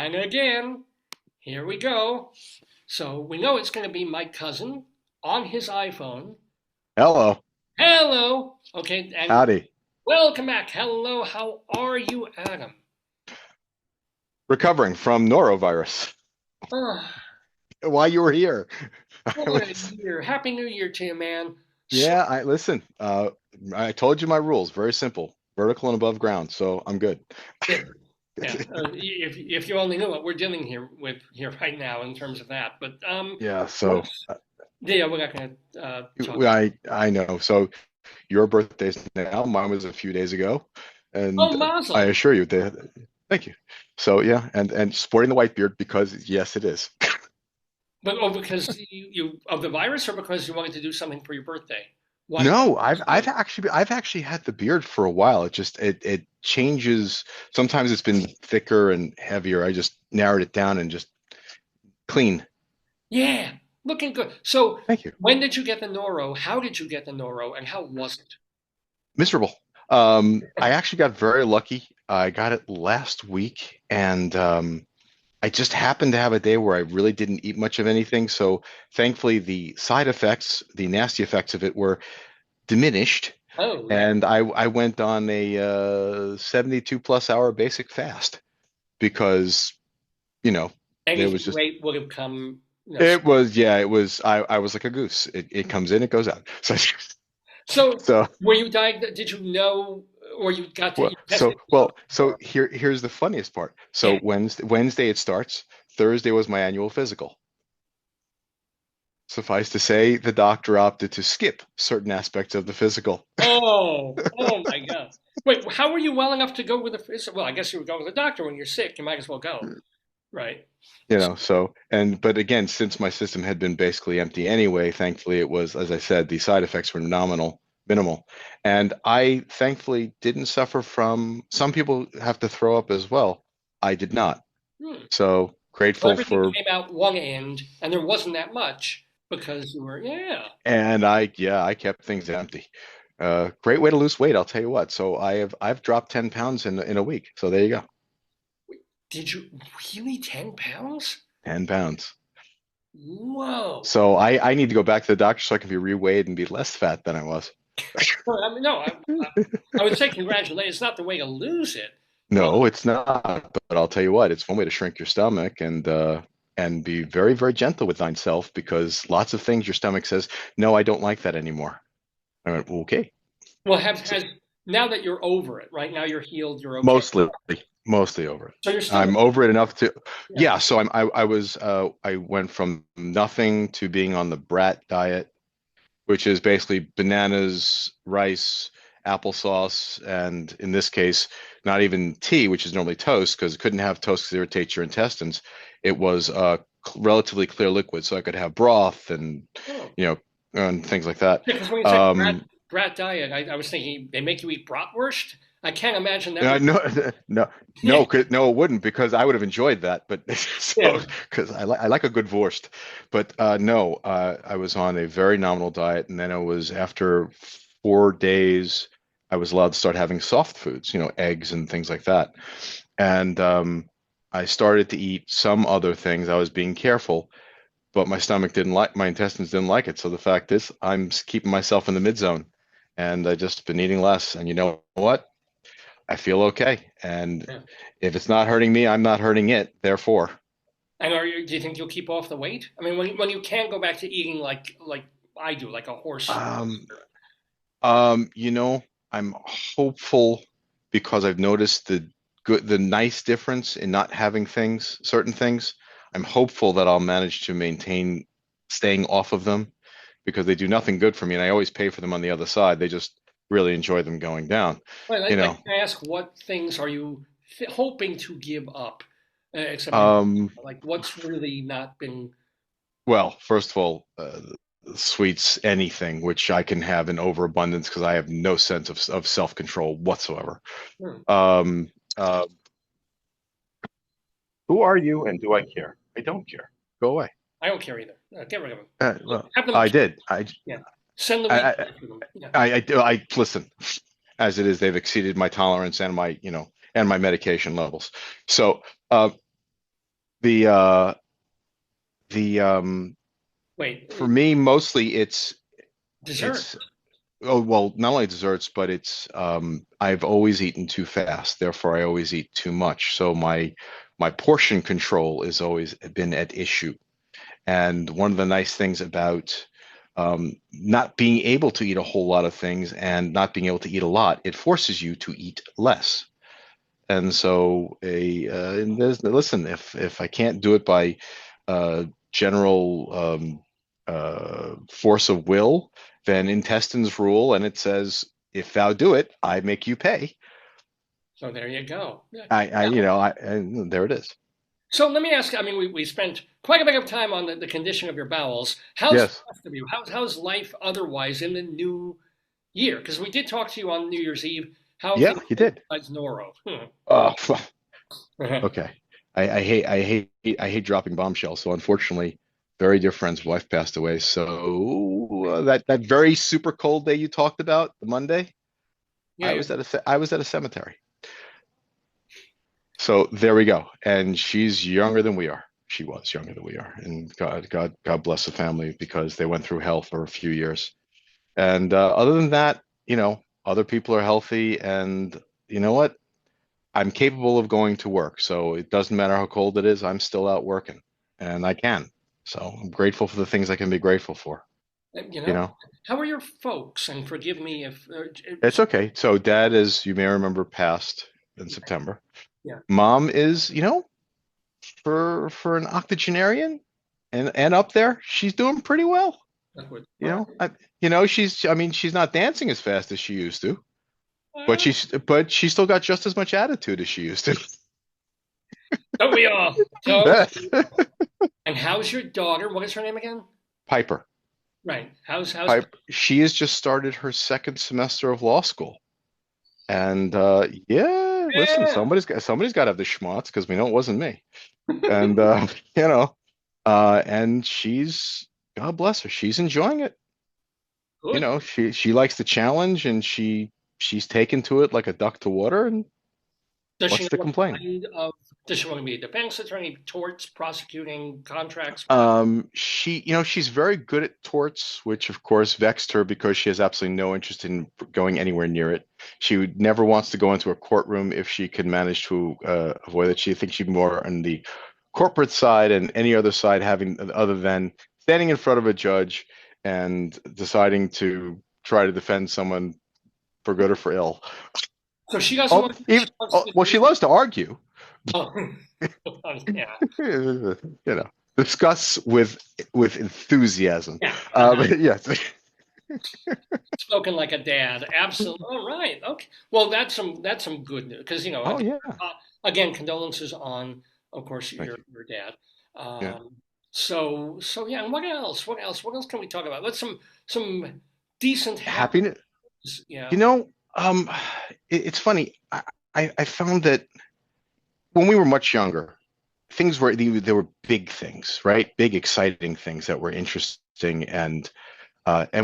And again, here we go. So we know it's going to be my cousin on his iPhone. Hello. Hello. Okay, and Howdy. welcome back. Hello, how are you, Adam? Recovering from norovirus. Oh, While you were here. I what a was, year. Happy New Year to you, man. So, yeah, I listen. I told you my rules, very simple. Vertical and above ground, so I'm good. yeah, yeah. If you only knew what we're dealing here with here right now in terms of that. But Yeah, so let's, yeah, we're not going to talk. I know. So your birthday's now, mine was a few days ago, Oh, and I Mazel. assure you that thank you. So yeah, and sporting the white beard because yes, it is. But oh, because you of the virus, or because you wanted to do something for your birthday? One of No, those two. I've actually had the beard for a while. It changes. Sometimes it's been thicker and heavier. I just narrowed it down and just clean. Yeah, looking good. So, Thank you. when did you get the Noro? How did you get the Noro, and how was it? Miserable. I actually got very lucky. I got it last week, and I just happened to have a day where I really didn't eat much of anything. So thankfully, the side effects, the nasty effects of it, were diminished. Oh, yeah. And I went on a 72 plus hour basic fast because you know there was Anything just great would have come. it was yeah it was I was like a goose. It comes in, it goes out. So So, so were you diagnosed? Did you know, or you got to well you tested so for? here's the funniest part. So Yeah. Wednesday it starts. Thursday was my annual physical. Suffice to say, the doctor opted to skip certain aspects of the physical. Oh my God. Wait, how were you well enough to go with the physician? Well, I guess you would go with the doctor when you're sick. You might as well go, right? So but again, since my system had been basically empty anyway, thankfully it was, as I said, the side effects were minimal. And I thankfully didn't suffer from, some people have to throw up as well. I did not. Hmm. So Well, grateful everything for, came out one end, and there wasn't that much because you were, yeah. and I kept things empty. Great way to lose weight, I'll tell you what. So I've dropped 10 pounds in a week. So there you go. Did you really 10 pounds? 10 pounds. Whoa. So I need to go back to the doctor so I can be reweighed and be less fat than I was. Well, I mean, no, I would say congratulations. It's not the way to lose it, but No, it's not. But I'll tell you what, it's one way to shrink your stomach and be very, very gentle with thyself because lots of things your stomach says, no, I don't like that anymore. I went, "Well, okay. well, So now that you're over it, right? Now you're healed, you're okay. mostly, mostly over it. So your stomach, I'm over it enough to, yeah. yeah. So I went from nothing to being on the brat diet, which is basically bananas, rice, applesauce, and in this case, not even tea, which is normally toast, because it couldn't have toast because it irritates your intestines. It was relatively clear liquid, so I could have broth and Oh, you know and things like that. yeah. Because when you said Um, brat diet, I was thinking they make you eat bratwurst. I can't imagine that would. no, no, Yeah, no, it wouldn't because I would have enjoyed that. But so yeah. because I like a good Wurst, but no, I was on a very nominal diet, and then it was after 4 days I was allowed to start having soft foods, eggs and things like that. And I started to eat some other things. I was being careful, but my intestines didn't like it. So the fact is, I'm keeping myself in the mid zone, and I just been eating less. And you know what? I feel okay. And Yeah. if it's not hurting me, I'm not hurting it. Therefore, And are you? Do you think you'll keep off the weight? I mean, when you can go back to eating like I do, like a horse. um, um, you know, I'm hopeful because I've noticed the nice difference in not having certain things. I'm hopeful that I'll manage to maintain staying off of them because they do nothing good for me, and I always pay for them on the other side. They just really enjoy them going down. Right, You like know, can I ask what things are you hoping to give up, except maybe um, like what's really not been. well, first of all, sweets, anything which I can have in overabundance because I have no sense of self-control whatsoever. Hmm, Um, uh, who are you and do I care? I don't care. Go away. I don't care either. Get rid of them. Well, Have them. I did. Yeah. Send the weed I, to them. Yeah. I listen. As it is, they've exceeded my tolerance and my medication levels. So, uh, The the Wait, for me mostly dessert. it's oh well, not only desserts, but it's I've always eaten too fast, therefore I always eat too much. So my portion control is always been at issue. And one of the nice things about not being able to eat a whole lot of things and not being able to eat a lot, it forces you to eat less. And so and listen, if I can't do it by general force of will, then intestines rule, and it says, if thou do it, I make you pay. So there you go. Yeah. And there it is. So let me ask. I mean, we spent quite a bit of time on the condition of your bowels. How's the Yes. rest of you? How's life otherwise in the new year? Because we did talk to you on New Year's Eve. How have Yeah, things you been did. besides Noro? Oh, okay. I hate dropping bombshells. So unfortunately, very dear friend's wife passed away. So that very super cold day you talked about, the Monday, Yeah, yeah. I was at a cemetery. So there we go. And she's younger than we are. She was younger than we are. And God bless the family because they went through hell for a few years. And other than that, other people are healthy, and you know what? I'm capable of going to work. So it doesn't matter how cold it is, I'm still out working and I can. So I'm grateful for the things I can be grateful for. You You know, know, how are your folks? And forgive me if it's okay. So dad, as you may remember, passed in September. yeah, Mom is, for an octogenarian and up there, she's doing pretty well. liquid. You know, I mean, she's not dancing as fast as she used to, but Uh, she still got just as much attitude as she used to. don't we all? Don't. And how's your daughter? What is her name again? Piper. Right. How's Piper. She has just started her second semester of law school. And yeah, listen, yeah. somebody's got to have the schmaltz because we know it wasn't me. And and she's God bless her, she's enjoying it. Good. She likes the challenge and she's taken to it like a duck to water. And Does she what's know to what complain? kind of? Does she want to be a defense attorney, torts, prosecuting, contracts? She's very good at torts, which of course vexed her because she has absolutely no interest in going anywhere near it. She would never wants to go into a courtroom if she could manage to avoid it. She thinks she's more on the corporate side and any other side having other than standing in front of a judge and deciding to try to defend someone for good or for ill. So she doesn't Oh, want. She even wants to well, do. she loves to argue. Oh, yeah, Discuss with enthusiasm. yeah. But yes. Spoken like a dad. Absolutely. All right. Okay. Well, that's some good news because Oh yeah. again, condolences on, of course, Thank your you. your dad. Yeah. So yeah. And what else? What else? What else can we talk about? Let's some decent happy. Happiness. Yeah. You know, um, it's funny. I found that when we were much younger, things were there were big things, right? Big, exciting things that were interesting, and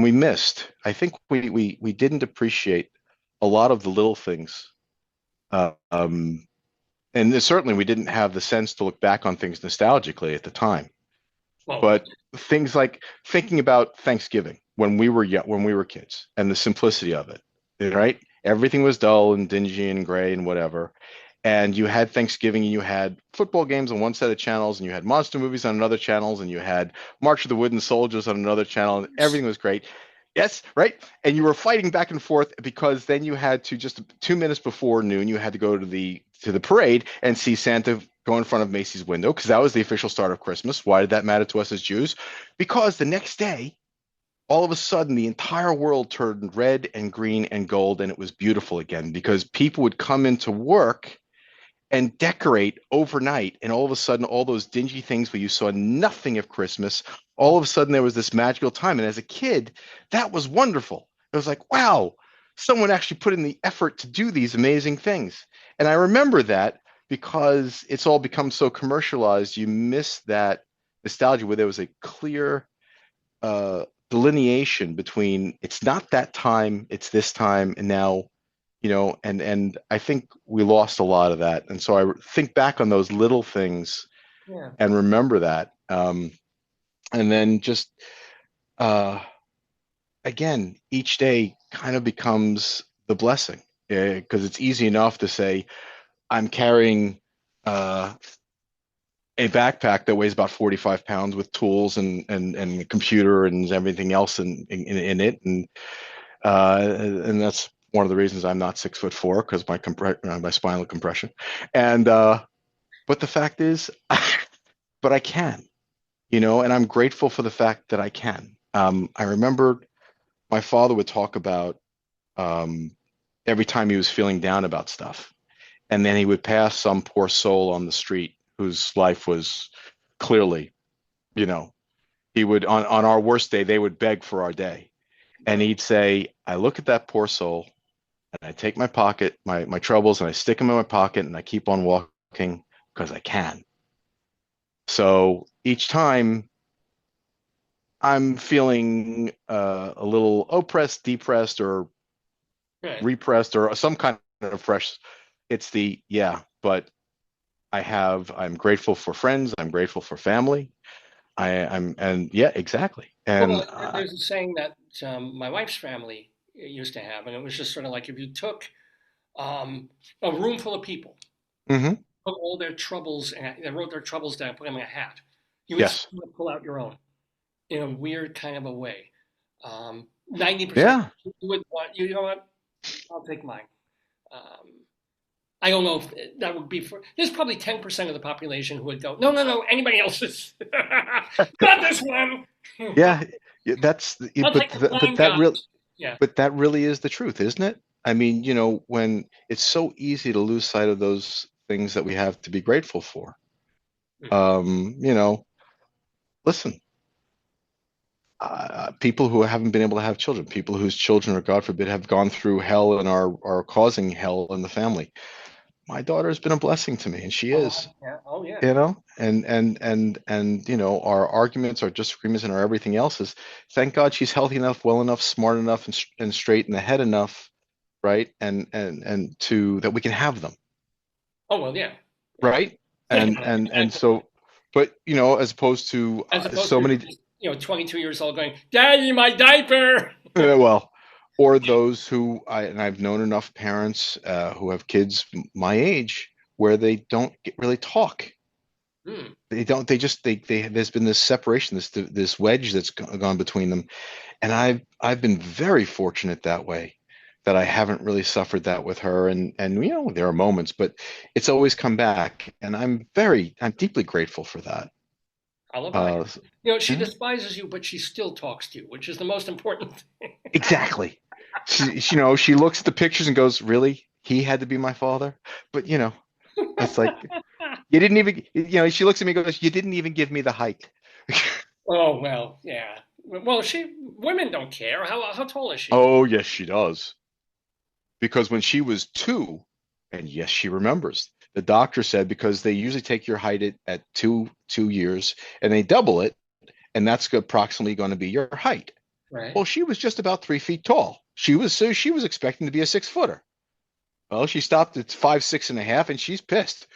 we missed. I think we didn't appreciate a lot of the little things. Uh, um, and certainly we didn't have the sense to look back on things nostalgically at the time. Well, But things like thinking about Thanksgiving when we were kids, and the simplicity of it, right? Everything was dull and dingy and gray and whatever. And you had Thanksgiving and you had football games on one set of channels and you had monster movies on another channels and you had March of the Wooden Soldiers on another channel and everything was great. Yes, right? And you were fighting back and forth because then you had to just 2 minutes before noon, you had to go to the parade and see Santa go in front of Macy's window because that was the official start of Christmas. Why did that matter to us as Jews? Because the next day, all of a sudden, the entire world turned red and green and gold, and it was beautiful again because people would come into work and decorate overnight. And all of a sudden, all those dingy things where you saw nothing of Christmas, all of a sudden there was this magical time. And as a kid, that was wonderful. It was like, wow, someone actually put in the effort to do these amazing things. And I remember that because it's all become so commercialized, you miss that nostalgia where there was a clear delineation between it's not that time, it's this time, and now and I think we lost a lot of that. And so I think back on those little things Yeah. and remember that. And then just uh, again, each day kind of becomes the blessing because it's easy enough to say I'm carrying a backpack that weighs about 45 pounds with tools and a computer and everything else in it, and that's one of the reasons I'm not 6'4" because my spinal compression, and but the fact is, but I can, and I'm grateful for the fact that I can. I remember my father would talk about um, every time he was feeling down about stuff. And then he would pass some poor soul on the street whose life was clearly, you know, he would, on our worst day, they would beg for our day. And Right. he'd say, I look at that poor soul and I take my pocket, my troubles, and I stick them in my pocket and I keep on walking because I can. So each time I'm feeling a little oppressed, depressed, or Right. repressed, or some kind of fresh, it's the, yeah, but I'm grateful for friends. I'm grateful for family. And yeah, exactly. Well, And there's a saying that my wife's family used to have, and it was just sort of like if you took um, a room full of people, mhm, put all their troubles, and they wrote their troubles down, put them in a hat, you would yes, still pull out your own in a weird kind of a way. 90% yeah, you would want, you know what? I'll take mine. Um, I don't know if that would be for. There's probably 10% of the population who would go, no, no, no, anybody else's, not this one. yeah. That's I'll take the but blind that guy. real Yeah. but that really is the truth, isn't it? I mean, when it's so easy to lose sight of those things that we have to be grateful for. Mhm. You know, listen, people who haven't been able to have children, people whose children, or God forbid, have gone through hell and are causing hell in the family. My daughter has been a blessing to me, and she is. Yeah. Oh, yeah. And our arguments, our disagreements, and our everything else is, thank God she's healthy enough, well enough, smart enough, and straight in the head enough, right? And to that we can have them, Oh, well, yeah. Yeah. right? And so, but as opposed to As opposed so to, many, 22 years old going, Daddy, my diaper. well, or those who I've known enough parents who have kids my age where they don't really talk. Hmm. They don't. They just they. There's been this separation, this wedge that's gone between them, and I've been very fortunate that way, that I haven't really suffered that with her, and there are moments, but it's always come back, and I'm deeply grateful for that. I'll buy Uh, it. She yeah, despises you, but she still talks to you, which is the most important thing. exactly. She looks at the pictures and goes, "Really? He had to be my father?" But it's like you didn't even. She looks at me and goes, "You didn't even give me the height." Oh, well, yeah. Well, women don't care. How tall is she? Oh, yes, she does. Because when she was 2, and yes, she remembers, the doctor said because they usually take your height at two years and they double it, and that's approximately going to be your height. Right. Well, she was just about 3 feet tall. She was expecting to be a 6 footer. Well, she stopped at 5, 6.5, and she's pissed.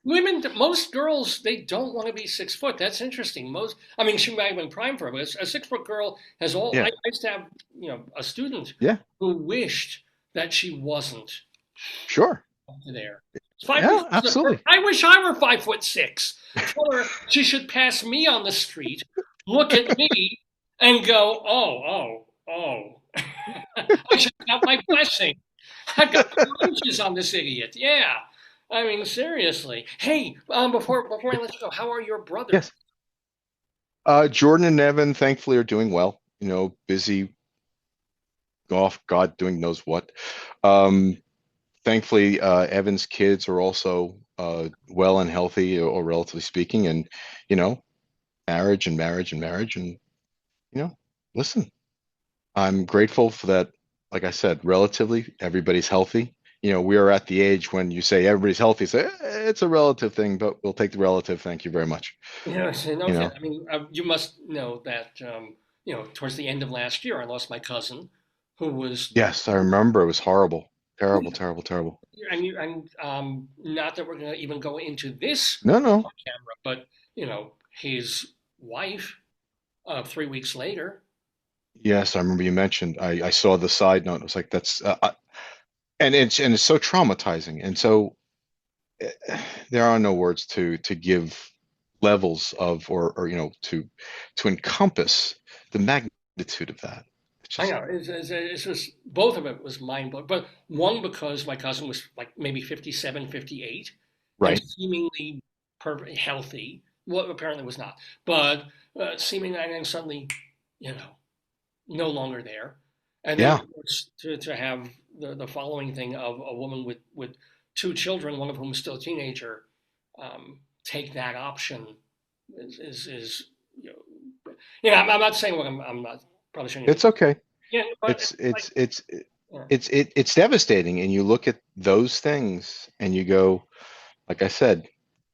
Most girls, they don't want to be 6 foot. That's interesting. I mean, she might have been prime for it, but a 6 foot girl has all. I Yeah, used to have, a student yeah, who wished that she wasn't sure. up to there. 5 foot Yeah, six is absolutely. I wish I were 5'6". Tell her she should pass me on the street, look at me, and go, oh, oh, oh. I should have got my blessing. I've got 4 inches on this idiot. Yeah. I mean, seriously. Hey, before I let you go, how are your brothers? Yes. Jordan and Evan, thankfully, are doing well. Busy off, God doing knows what. Um, Thankfully, Evan's kids are also well and healthy, or relatively speaking, and you know, marriage and marriage and marriage, and you know, listen, I'm grateful for that. Like I said, relatively, everybody's healthy. We are at the age when you say everybody's healthy, say it's a relative thing, but we'll take the relative. Thank you very much. Yes, no You kidding. know, I mean, you must know that, towards the end of last year, I lost my cousin, who was yes, I remember it was horrible. Terrible, terrible, terrible. And not that we're going to even go into this No, no. camera, but his wife, 3 weeks later. Yes, I remember you mentioned. I saw the side note. It was like that's and it's so traumatizing, and so there are no words to give levels of or to encompass the magnitude of that. It's I just know it's just both of it was mind blowing, but one because my cousin was like maybe 57, 58, and right. seemingly perfectly healthy. Well, apparently was not, but seemingly, and then suddenly, you know, no longer there. And then, of Yeah, course, to have the following thing of a woman with two children, one of whom is still a teenager, take that option is I'm not saying what I'm not probably shouldn't even it's okay. but It's it's like it's it's yeah. it's devastating, and you look at those things and you go, like I said,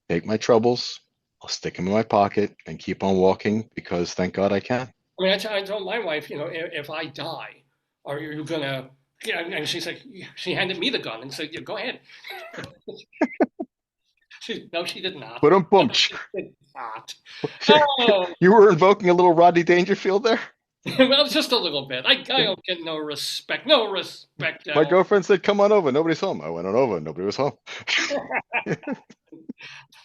take my troubles, I'll stick them in my pocket and keep on walking because thank God I can. I mean, I told my wife, if I die, are you gonna? Yeah, and she's like, she handed me the gun and said, yeah, "Go ahead." No, she did not. But No, boom, she did not. Oh, you were invoking a little Rodney Dangerfield there. well, just a little bit. I Yeah. don't get no respect. No respect at My all. girlfriend said, "Come on over." Nobody's home. I went on over. Nobody was home.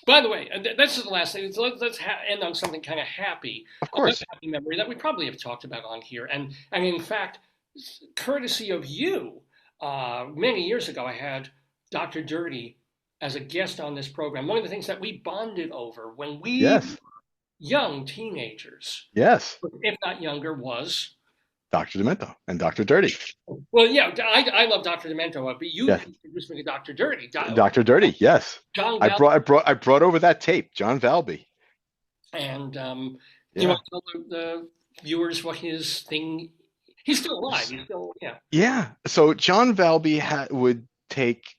By the way, this is the last thing. So let's end on something kind of happy, Of another course. happy memory that we probably have talked about on here. And in fact, courtesy of you, many years ago, I had Dr. Dirty as a guest on this program. One of the things that we bonded over when we were Yes. young teenagers, Yes. if not younger, was Dr. Demento and Dr. Dirty. well, yeah, I love Dr. Demento, but you Yes. introduced me to Dr. Dirty, Dr. Dirty. Yes. John I Val. brought over that tape. John Valby. And do you want Yeah. to tell the viewers what his thing? He's still alive. He's still, yeah. Yeah. So John Valby would take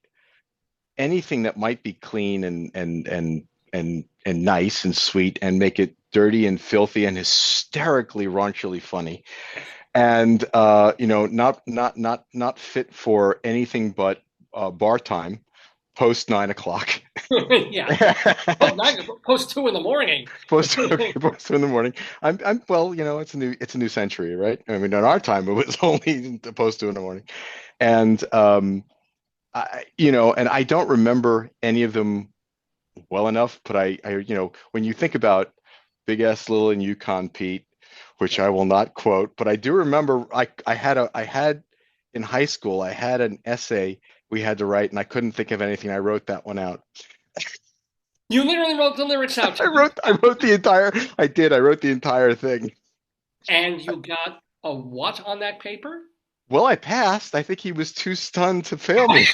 anything that might be clean and nice and sweet and make it dirty and filthy and hysterically raunchily funny and not fit for anything but bar time post 9 o'clock. Yeah. Post 2 in the morning. Post okay, post 2 in the morning. I'm well, it's a new century, right? I mean, in our time it was only post 2 in the morning. And and I don't remember any of them well enough, but when you think about Big S Little and Yukon Pete, which Yeah. I will not quote, but I do remember I had in high school, I had an essay we had to write, and I couldn't think of anything. I wrote that one out. You literally wrote the lyrics out to I you, wrote I wrote the entire I did. I wrote the entire thing. and you got a what on that paper? Well, I passed. I think he was too stunned to fail me.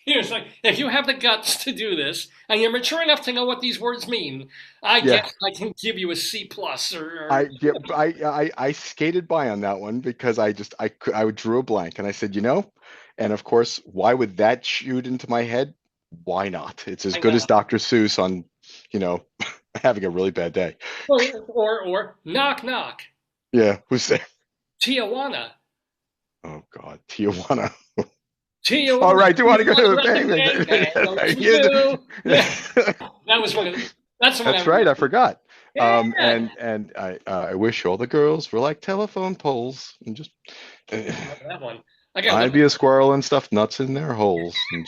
He was like, if you have the guts to do this, and you're mature enough to know what these words mean, I Yeah. guess I can give you a C plus or I yeah, I skated by on that one because I drew a blank and I said, and of course, why would that shoot into my head? Why not? It's as I good know. as Dr. Seuss on, you know, having a really bad day. Or knock knock, Yeah, who's there? Tijuana. Oh God, Tijuana. All Tijuana, right, do you want to go to Tijuana, a let the bang? gang bang. Don't you do? Yeah, that was one of the, that's the one I That's right. I remember. forgot. Yeah, And I wish all the girls were like telephone poles and just I remember that one. I gotta look I'd be a squirrel and stuff nuts in their holes and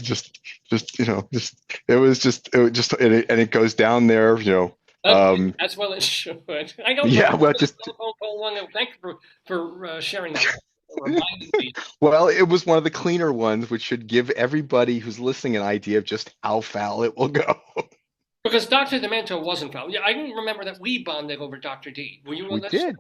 just and it goes down there, Okay, that's well it should. I don't yeah, remember well, the just telephone pole one. Thank you for sharing that one, reminding me. well, it was one of the cleaner ones, which should give everybody who's listening an idea of just how foul it will go. Because Dr. Demento wasn't found. Yeah, I didn't remember that we bonded over Dr. D. Were you We with us? did.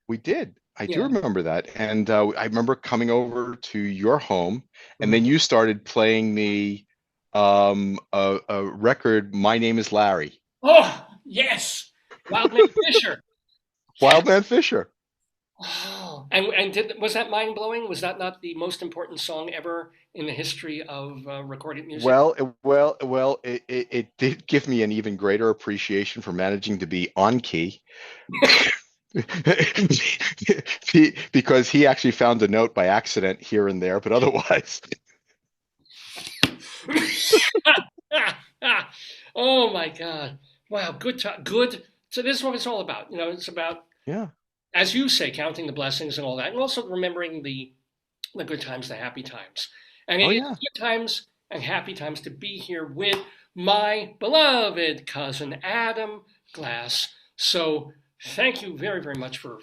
We did. I do Yeah. remember that. And I remember coming over to your home, and then Mhm. you started playing me a record, My Name is Larry. Oh, yes. Wildman Fisher. Yes. Wildman Fisher. Oh, and was that mind blowing? Was that not the most important song ever in the history of recorded music? It did give me an even greater appreciation for managing to be on key. Because he actually found a note by accident here and there, but otherwise, Oh my God! Wow, good. So this is what it's all about. It's about, yeah. as you say, counting the blessings and all that, and also remembering the good times, the happy times. And Oh it is yeah. good times and happy times to be here with my beloved cousin Adam Glass. So thank you very, very much for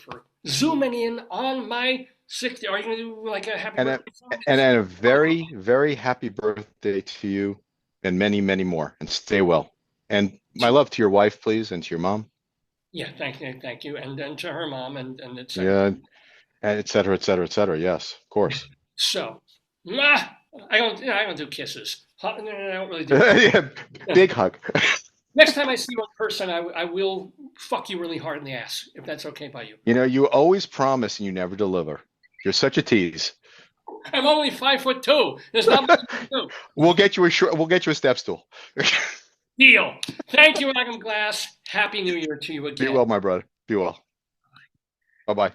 zooming in on my 60. Are you going to do like a happy And birthday song? a very, very happy birthday to you and many, many more. And stay well. And my love to your wife, please, and to your mom. Yeah, thank you, and then to her mom and et cetera. Yeah, and et cetera, et cetera, et cetera. Yes, of course. So, mwah, I don't do kisses. I don't really do. Yeah, Yeah. big hug. Next time I see you in person, I will fuck you really hard in the ass if that's okay by you. You know, you always promise and you never deliver. You're such a tease. I'm only 5'2". There's not much to do. We'll get you a step stool. Deal. Thank you, Adam Glass. Happy New Year to you Be again. well, my brother. Be well. Bye bye.